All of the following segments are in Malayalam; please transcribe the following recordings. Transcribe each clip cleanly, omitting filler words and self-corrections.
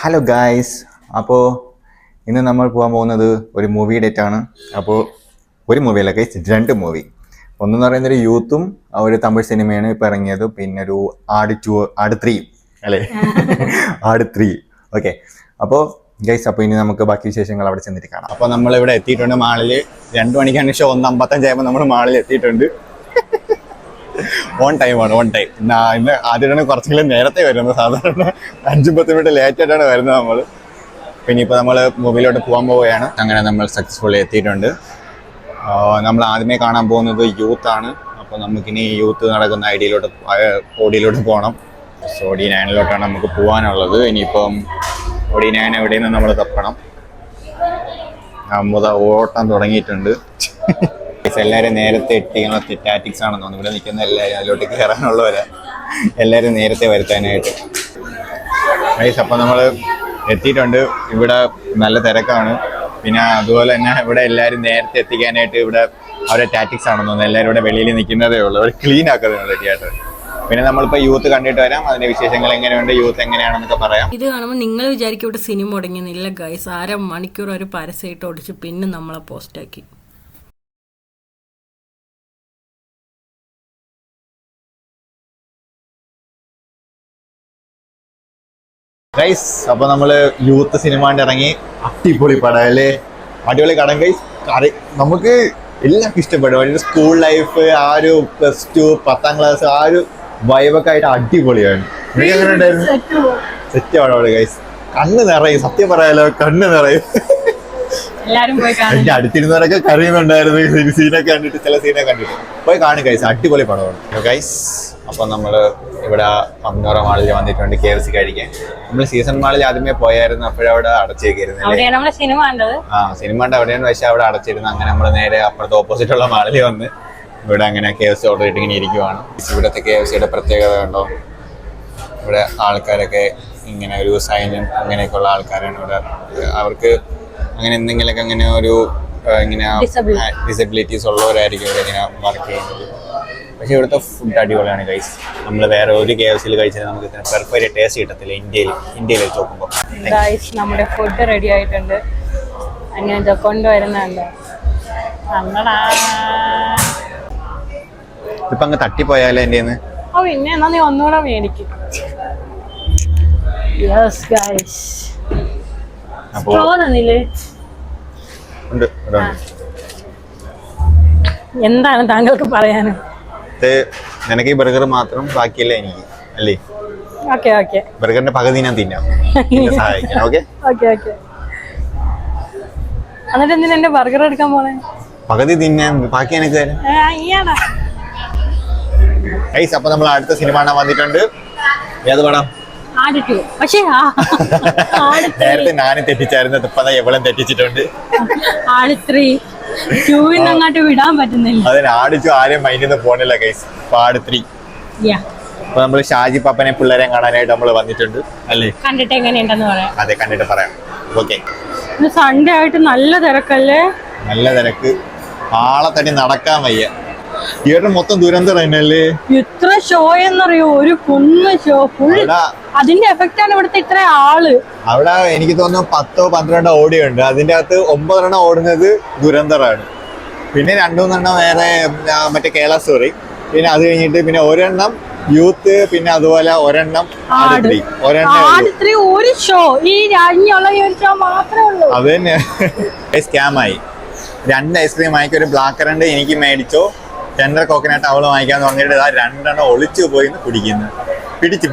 ഹലോ ഗായ്സ്, അപ്പോൾ ഇന്ന് നമ്മൾ പോകാൻ പോകുന്നത് ഒരു മൂവി ഡേറ്റ് ആണ്. അപ്പോൾ ഒരു മൂവിയല്ല ഗൈസ്, 2 മൂവി. ഒന്നെന്ന് പറയുന്നൊരു യൂത്തും ഒരു തമിഴ് സിനിമയാണ് ഇപ്പോൾ ഇറങ്ങിയത്. പിന്നെ ഒരു ആട് 3 അല്ലേ, ആട് 3. ഓക്കെ, അപ്പോൾ ഗൈസ്, അപ്പോൾ ഇനി നമുക്ക് ബാക്കി വിശേഷങ്ങൾ അവിടെ ചെന്നിട്ട് കാണാം. അപ്പോൾ നമ്മളിവിടെ എത്തിയിട്ടുണ്ട് മാളിൽ. 2 മണിക്കാണ് ഷോ, 1:55 ആയപ്പോൾ നമ്മൾ മാളിൽ എത്തിയിട്ടുണ്ട്. ഓൺ ടൈമാണ്. ഇന്ന് ആദ്യമായിട്ടാണ് കുറച്ചെങ്കിലും നേരത്തെ വരുന്നത്. സാധാരണ 5-10 മിനിറ്റ് ലേറ്റ് ആയിട്ടാണ് വരുന്നത് നമ്മൾ. പിന്നെ ഇപ്പോൾ നമ്മൾ മൂവിയിലോട്ട് പോകാൻ പോവുകയാണ്. അങ്ങനെ നമ്മൾ സക്സസ്ഫുള്ളി എത്തിയിട്ടുണ്ട്. നമ്മൾ ആദ്യമേ കാണാൻ പോകുന്നത് യൂത്താണ്. അപ്പോൾ നമുക്കിനി യൂത്ത് നടക്കുന്ന ഓടിയിലോട്ട് പോകണം. ഓടി 9 നമുക്ക് പോകാനുള്ളത്. ഇനിയിപ്പം ഓടി 9 എവിടെ നിന്ന് നമ്മൾ തപ്പണം. ഓട്ടം തുടങ്ങിയിട്ടുണ്ട്. എല്ലാവരും നേരത്തെ എത്തിക്കുന്ന ടാറ്റിക്സ് ആണെന്ന് തോന്നുന്നു. ഇവിടെ നിൽക്കുന്ന എല്ലാവരും അതിലോട്ട് കയറാനുള്ളവരാ. എല്ലാവരും നേരത്തെ വരുത്താനായിട്ട്. അപ്പോൾ നമ്മൾ എത്തിയിട്ടുണ്ട്. ഇവിടെ നല്ല തിരക്കാണ്. പിന്നെ അതുപോലെ തന്നെ ഇവിടെ എല്ലാവരും നേരത്തെ എത്തിക്കാനായിട്ട് ഇവിടെ അവരുടെ ടാറ്റിക്സ് ആണെന്ന് തോന്നുന്നു. എല്ലാവരും ഇവിടെ വെളിയിൽ നിൽക്കുന്നതേ ഉള്ളൂ. അവർ ക്ലീൻ ആക്കുന്നതേ തിയേറ്റർ. പിന്നെ നമ്മളിപ്പോൾ യൂത്ത് കണ്ടിട്ട് വരാം. അതിന്റെ വിശേഷങ്ങൾ എങ്ങനെയുണ്ട്, യൂത്ത് എങ്ങനെയാണെന്നൊക്കെ പറയാം. ഇത് കാണുമ്പോൾ നിങ്ങൾ വിചാരിക്കും ഇവിടെ സിനിമ തുടങ്ങിയെന്നില്ല ഗൈസ്. 1/2 മണിക്കൂർ ഒരു പരസ്യമായിട്ട് ഓടിച്ച് പിന്നെ നമ്മളെ പോസ്റ്റാക്കി. ഗൈസ്, അപ്പോൾ നമ്മൾ യൂത്ത് സിനിമ കണ്ട് ഇറങ്ങി. അടിപൊളി പടം അല്ലേ, അടിപൊളി കടം ഗൈസ്. നമുക്ക് എല്ലാവർക്കും ഇഷ്ടപ്പെടും. ഒരു സ്കൂൾ ലൈഫ്, ആ ഒരു +2 10ാം ക്ലാസ്, ആ ഒരു വൈബൊക്കെ ആയിട്ട് അടിപൊളിയാണ്. എനിക്ക് എങ്ങനെ ഉണ്ടായിരുന്നു? സെറ്റ് പടമാണ് ഗൈസ്. കണ്ണ് നിറയും, സത്യം പറയാലോ, കണ്ണ് നിറയും. എന്റെ അടുത്തിരുന്നവരൊക്കെ കരയുന്നുണ്ടായിരുന്നു സീനൊക്കെ കണ്ടിട്ട്. ചില സീനൊക്കെ കണ്ടിട്ട് പോയി കാണും ഗൈസ്, അടിപൊളി പടമാണ് ഗൈസ്. അപ്പോൾ നമ്മൾ ഇവിടെ പമ്നോറ മാളിൽ വന്നിട്ടുണ്ട് KFC കഴിക്കാൻ. നമ്മൾ സീസൺ മാളിൽ ആദ്യമേ പോയായിരുന്നു. അപ്പോഴവിടെ അടച്ചേക്കായിരുന്നു. സിനിമ ഉണ്ട് അവിടെയാണ്, പക്ഷെ അവിടെ അടച്ചിരുന്നു. അങ്ങനെ നമ്മൾ നേരെ അപ്പുറത്തെ ഓപ്പോസിറ്റുള്ള മാളിൽ വന്ന് ഇവിടെ അങ്ങനെ KFC ഓർഡർ ചെയ്തിട്ട് ഇങ്ങനെ ഇരിക്കുവാണ്. ഇവിടുത്തെ KFCയുടെ പ്രത്യേകത കണ്ടോ, ഇവിടെ ആൾക്കാരൊക്കെ ഇങ്ങനെ ഒരു സൈലൻ അങ്ങനെയൊക്കെയുള്ള ആൾക്കാരാണ് ഇവിടെ. അവർക്ക് അങ്ങനെ എന്തെങ്കിലുമൊക്കെ അങ്ങനെ ഒരു ഇങ്ങനെ ഡിസബിലിറ്റീസ് ഉള്ളവരായിരിക്കും ഇവിടെ ഇങ്ങനെ വർക്ക് ചെയ്യുന്നത്. പക്ഷെ ഇവിടുത്തെ ഫുഡ് അടിപൊളിയാണ് ഗൈസ്. നമ്മൾ വേറെ ഒരു KFCയിൽ കഴിച്ചാൽ നമുക്ക് പെർഫെക്റ്റ് ടേസ്റ്റ് കിട്ടത്തില്ല ഇന്ത്യയിൽ വെച്ച് നോക്കുമ്പോൾ. നമ്മുടെ ഫുഡ് റെഡി ആയിട്ടുണ്ട്. അങ്ങനെ കൊണ്ടുവരുന്നുണ്ട്. ഇപ്പൊ അങ്ങ് തട്ടിപ്പോയാലോ എൻ്റെ പിന്നെ എന്നാ നീ ഒന്നുകൂടെ മേടിക്കും. എന്താണ് താങ്കൾക്ക് പറയാനും? നിനക്ക് ഈ ബർഗർ മാത്രം, ബാക്കിയല്ല എനിക്ക് അല്ലേ? ബർഗറിന്റെ പകുതി ഞാൻ തിന്നാം, സഹായിക്കാം. ഓക്കെ. എന്നിട്ട് എന്തിനാ എന്റെ ബർഗർ എടുക്കാൻ പോണേ? പകുതി തിന്നാൻ, ബാക്കി എനിക്ക് തരാം. അപ്പൊ നമ്മൾ അടുത്ത സിനിമ കാണാൻ വന്നിട്ടുണ്ട്. ഏത് പടം? നേരത്തെ ഞാനും തെറ്റിച്ചായിരുന്നു, ഇപ്പൊ എവളും തെറ്റിച്ചിട്ടുണ്ട്. അങ്ങോട്ട് വിടാൻ പറ്റുന്നില്ല. അതിന് ആടിച്ചു ആരും മൈൻഡിൽ പോണില്ല ഗൈസ്. ആട് 3. അപ്പൊ നമ്മള് ഷാജി പാപ്പനെ പിള്ളേരെ കാണാനായിട്ട് നമ്മൾ വന്നിട്ടുണ്ട് അല്ലേ? കണ്ടിട്ട് എങ്ങനെയുണ്ടെന്ന് പറയാം. അതെ, കണ്ടിട്ട് പറയാം. ഓക്കെ. സൺഡേ ആയിട്ട് നല്ല തിരക്കല്ലേ? നല്ല തിരക്ക്, ആളെ തട്ടി നടക്കാൻ വയ്യ. തിയേറ്റർ മൊത്തം ദുരന്തം തന്നെയല്ലേ. ഇത്ര ഷോ എന്നറിയോ, ഒരു കുന്ന് ഷോ ഫുൾ. അതിന്റെ എഫക്റ്റ് ആണ് ഇവിടുത്തെ ഇത്ര ആള്. അവിടെ എനിക്ക് തോന്നുന്നു 10-12 ഓടിയുണ്ട്. അതിന്റെ അകത്ത് 9 ഓടുന്നത് ദുരന്തറാണ്. പിന്നെ 2-3 വേറെ മറ്റേ കേരള സ്റ്റോറി. പിന്നെ അത് കഴിഞ്ഞിട്ട് പിന്നെ ഒരെണ്ണം യൂത്ത്, പിന്നെ അതുപോലെ ഒരെണ്ണം ഒരു ഷോ. ഈ രാജ്ഞിയുള്ള ഒരു ഷോ മാത്രമേ ഉള്ളൂ. അത് തന്നെ സ്കാമായി. 2 ഐസ്ക്രീം വാങ്ങിക്കും. ഒരു ബ്ലാക്ക് കറണ്ട് എനിക്ക് മേടിച്ചോ, ടെൻഡർ കോക്കനട്ട് അവള് വാങ്ങിക്കാന്ന് പറഞ്ഞിട്ട് 2 ഒളിച്ചു പോയി കുടിക്കുന്നു. പിടിച്ച്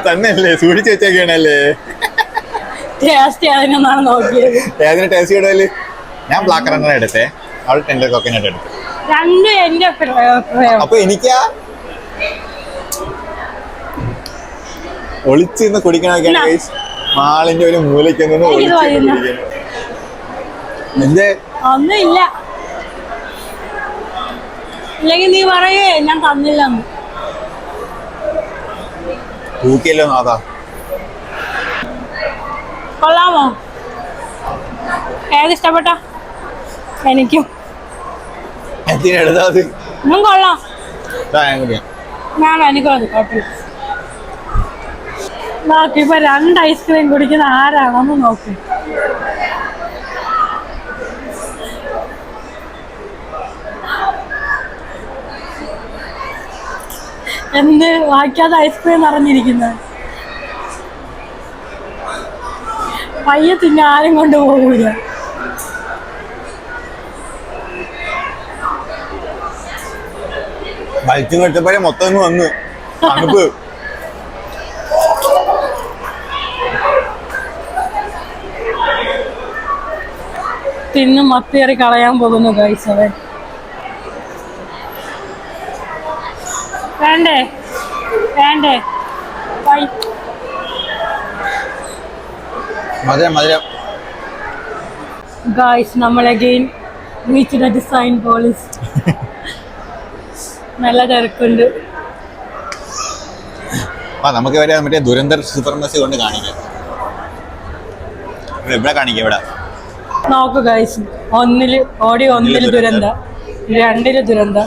തന്നെയല്ലേ, സൂക്ഷിച്ചു വെച്ചേക്കാണല്ലേ. ഏതിന് ടേസ്റ്റ് ചെയ്യണല്ലേ? ഞാൻ ബ്ലാക്ക് കറണ്ട് എടുത്തേ, അവൾ ടെൻഡർ കോക്കനട്ട് എടുത്തു. അപ്പൊ എനിക്കാ ഒളിച്ച് കുടിക്കണൊക്കെയാണ് മാളിന്റെ ഒരു മൂലയ്ക്കൊന്നും എന്തേ ഒന്നുമില്ല. ഇല്ലെങ്കിൽ നീ പറയേ ഞാൻ തന്നില്ല. തൂക്കിയല്ലോ നാഥാ. കൊള്ളാമോ? ഏതിഷ്ടപ്പെട്ട? എനിക്കും. എന്തിനെടുത്താ? കൊള്ളാം. ഞാൻ എനിക്ക് നോക്ക് ഇപ്പൊ 2 ഐസ്ക്രീം കുടിക്കുന്ന ആരാണെന്ന് നോക്ക്. എന്ത് വായിക്കാതെ ഐസ്ക്രീം നിറഞ്ഞിരിക്കുന്നത്. പയ്യെ തിന്നെ ആരും കൊണ്ട് പോകൂല. ബൈക്കും കെട്ടപ്പോഴേ മൊത്തം വന്ന് തണുപ്പ്. തിന്ന് മത്തിയേറി കളയാൻ പോകുന്നു ഗൈസ്. അവൻ വേണ്ടേ വേണ്ടേ മധുരം മധുരം. ഗൈസ് നമ്മൾ again reach the design polis. നല്ല തിരക്കുണ്ട്. നമുക്ക് വരെ മറ്റേ ദുരന്തർ സൂപ്പർമസി കൊണ്ട് കാണിക്കാം. ഇവിടെ കാണിക്കാം. ഇവിടെ നോക്കു ഗൈസ്, 1 ദുരന്ത, 2 ദുരന്ത,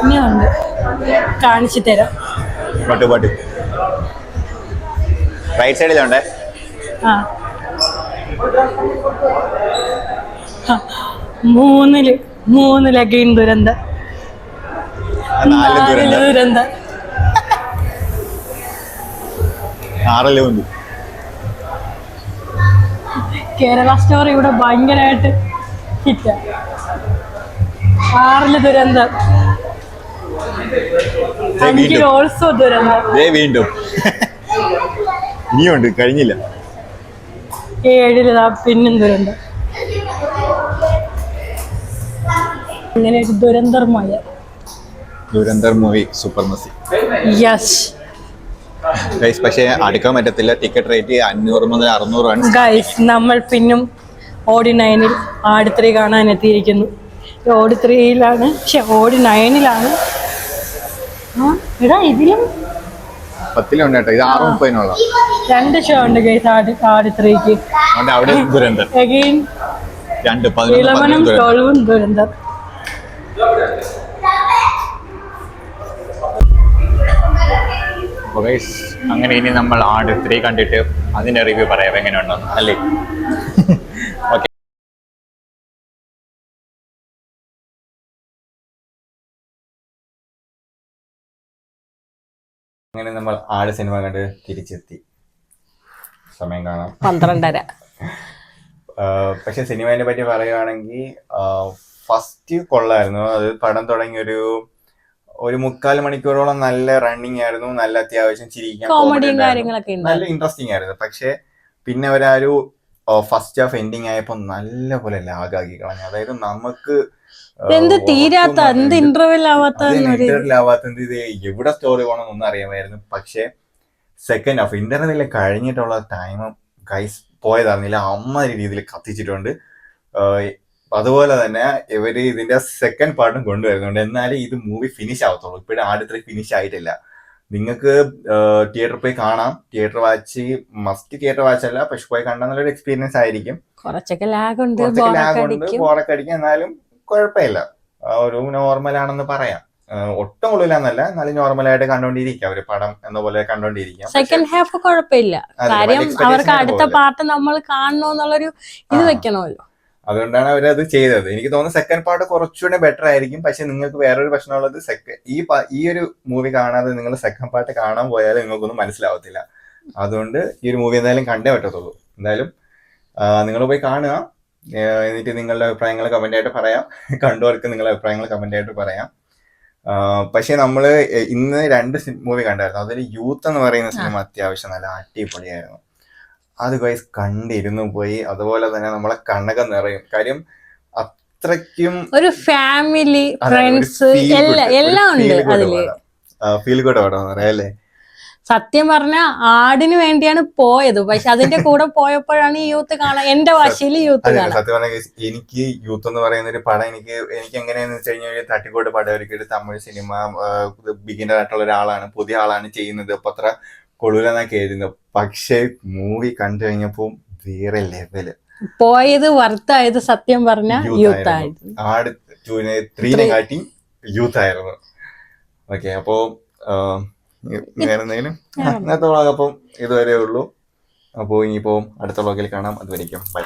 ഇനിയുണ്ട് കാണിച്ചു തരാം. പാട്ട് റൈറ്റ് സൈഡിലുണ്ടേ. ആ 3 അഗെയിൻ ദുരന്ത, 4 ദുരന്ത, 6 ഉണ്ട്. കേരള സ്റ്റോറി ഇവിടെ ഭയങ്കരമായിട്ട് ഹിറ്റാ. 6 ദുരന്തം, ഓൾസോ ദുരന്തം, വീണ്ടും ഇനിയുണ്ട്, കഴിഞ്ഞില്ല. 7 പിന്നും ദുരന്തം. ഇങ്ങനെ ഒരു Dhurandhar movie supremacy. Yes guys, പക്ഷേ അടുക്കാൻ പറ്റത്തില്ല. ടിക്കറ്റ് റേറ്റ് 500 മുതൽ 600 ആണ്. ഗൈസ്, നമ്മൾ പിന്നും ഓടി 9-ൽ ആട് 3 കാണാൻ എത്തിയിരിക്കുന്നു. ഓടി 3-ലാണ്, പക്ഷെ ഓടി 9-ലാണ്. എടാ ഇതിലും 10-ലുണ്ട് കേട്ടോ. ഇത് 6:30 2 ഷോ ഉണ്ട് ഗൈസ് ആട് 3-ക്ക്. അവിടെ ദുരന്തർ അഗെയിൻ 11-ഉം 12-ഉം ദുരന്തർ. അങ്ങനെ ഇനി നമ്മൾ ആട് 3 കണ്ടിട്ട് അതിന്റെ റിവ്യൂ പറയാം എങ്ങനെയുണ്ടെന്ന്, അല്ലേ? ഓക്കെ. അങ്ങനെ നമ്മൾ ആട് സിനിമ കണ്ട് തിരിച്ചെത്തി. സമയം കാണാം 12:30. പക്ഷെ സിനിമയെ പറ്റി പറയുകയാണെങ്കിൽ ഫസ്റ്റ് കൊള്ളായിരുന്നു. അത് പടം തുടങ്ങി ഒരു 3/4 മണിക്കൂറോളം നല്ല റണ്ണിങ് ആയിരുന്നു. നല്ല അത്യാവശ്യം ചിരിക്കാൻ നല്ല ഇൻട്രസ്റ്റിംഗ് ആയിരുന്നു. പക്ഷെ പിന്നെ അവരൊരു ഫസ്റ്റ് ഹാഫ് എൻഡിങ് ആയപ്പോ നല്ല പോലെ ലാഗാക്കി കളഞ്ഞു. അതായത് നമുക്ക് ഇന്റർവെൽ ആവാത്തത് ഇത് എവിടെ സ്റ്റോറി പോകണമെന്നൊന്നും അറിയാമായിരുന്നു. പക്ഷെ സെക്കൻഡ് ഹാഫ് ഇന്റർവെല്ലിൽ കഴിഞ്ഞിട്ടുള്ള ടൈം ഗൈസ് പോയതറിഞ്ഞില്ല. അമ്മാതിരി രീതിയിൽ കത്തിച്ചിട്ടുണ്ട്. അതുപോലെ തന്നെ ഇവര് ഇതിന്റെ സെക്കൻഡ് പാർട്ടും കൊണ്ടുവരുന്നുണ്ട്. എന്നാലേ ഇത് മൂവി ഫിനിഷ് ആവത്തുള്ളൂ. ഇപ്പോഴും ആട് 3 ഫിനിഷ് ആയിട്ടില്ല. നിങ്ങൾക്ക് തിയേറ്ററിൽ പോയി കാണാം. Theatre watch must theatre watch അല്ല, പക്ഷെ പോയി കണ്ടാൽ നല്ലൊരു എക്സ്പീരിയൻസ് ആയിരിക്കും. കുറച്ചൊക്കെ ലാഗ് ഉണ്ട്, ബോറൊക്കെ അടിക്കും. എന്നാലും കുഴപ്പമില്ല, ഒരു നോർമൽ ആണെന്ന് പറയാം. ഒട്ടും കൊള്ളില്ലെന്നല്ല, എന്നാലും നോർമലായിട്ട് കണ്ടോണ്ടിരിക്കാം. ഒരു പടം എന്ന പോലെ കണ്ടോണ്ടിരിക്കാം. സെക്കൻഡ് ഹാഫ് കുഴപ്പമില്ല. കാര്യം അവർക്ക് അടുത്ത പാർട്ട് നമ്മൾ കാണണമെന്നുള്ളൊരു ഇത് വെക്കണമല്ലോ. അതുകൊണ്ടാണ് അവരത് ചെയ്തത്. എനിക്ക് തോന്നുന്നു സെക്കൻഡ് പാർട്ട് കുറച്ചുകൂടെ ബെറ്റർ ആയിരിക്കും. പക്ഷെ നിങ്ങൾക്ക് വേറൊരു പ്രശ്നമുള്ളത്, ഈ ഒരു മൂവി കാണാതെ നിങ്ങൾ സെക്കൻഡ് പാർട്ട് കാണാൻ പോയാൽ നിങ്ങൾക്കൊന്നും മനസ്സിലാവത്തില്ല. അതുകൊണ്ട് ഈ ഒരു മൂവി എന്തായാലും കണ്ടേ പറ്റത്തുള്ളൂ. എന്തായാലും നിങ്ങൾ പോയി കാണുക. എന്നിട്ട് നിങ്ങളുടെ അഭിപ്രായങ്ങൾ കമന്റ് ആയിട്ട് പറയാം. കണ്ടവർക്ക് നിങ്ങളുടെ അഭിപ്രായങ്ങൾ കമന്റ് ആയിട്ട് പറയാം. പക്ഷെ നമ്മള് ഇന്ന് 2 മൂവി കണ്ടായിരുന്നു. അതിൽ യൂത്ത് എന്ന് പറയുന്ന സിനിമ അത്യാവശ്യം നല്ല അടിപൊളിയായിരുന്നു. അത് ഗൈസ് കണ്ടിരുന്നു പോയി. അതുപോലെ തന്നെ നമ്മളെ കണ്ണകം നിറയും. കാര്യം അത്രയ്ക്കും ഒരു ഫാമിലി ഫ്രണ്ട്സ് എല്ലാം ഉണ്ട് അതില്. ഫീൽ ഗുഡ് പടം പറയാം അല്ലേ? സത്യം പറഞ്ഞ ആടിന് വേണ്ടിയാണ് പോയത്. പക്ഷെ അതിന്റെ കൂടെ പോയപ്പോഴാണ് ഈ യൂത്ത് കാണാൻ, എന്റെ ഭാഷയിൽ യൂത്ത് കാണാൻ. സത്യം പറഞ്ഞ എനിക്ക് യൂത്ത് എന്ന് പറയുന്ന ഒരു പടം എനിക്ക് എങ്ങനെയാന്ന് വെച്ച് കഴിഞ്ഞാൽ തട്ടിക്കോട്ട് പടം ഒരു തമിഴ് സിനിമ ബിഗിനർ ആയിട്ടുള്ള ഒരാളാണ്, പുതിയ ആളാണ് ചെയ്യുന്നത്. അപ്പൊ അത്ര കൊള്ളൂലെന്നൊക്കെ എഴുതുന്നത്. പക്ഷെ മൂവി കണ്ടു കഴിഞ്ഞപ്പോ വേറെ ലെവല് പോയത്, വർത്തായത് സത്യം പറഞ്ഞ യൂത്ത് ആയിരുന്നു. ആട് 3 കാട്ടി യൂത്ത് ആയിരുന്നു. ഓക്കെ, അപ്പോ വേറെ എന്തെങ്കിലും ഇന്നത്തെ വ്ളോഗ് അപ്പം ഇതുവരെ ഉള്ളൂ. അപ്പോൾ ഇനിയിപ്പോൾ അടുത്ത വ്ളോഗിൽ കാണാം. അതുവരെയ്ക്കും ബൈ.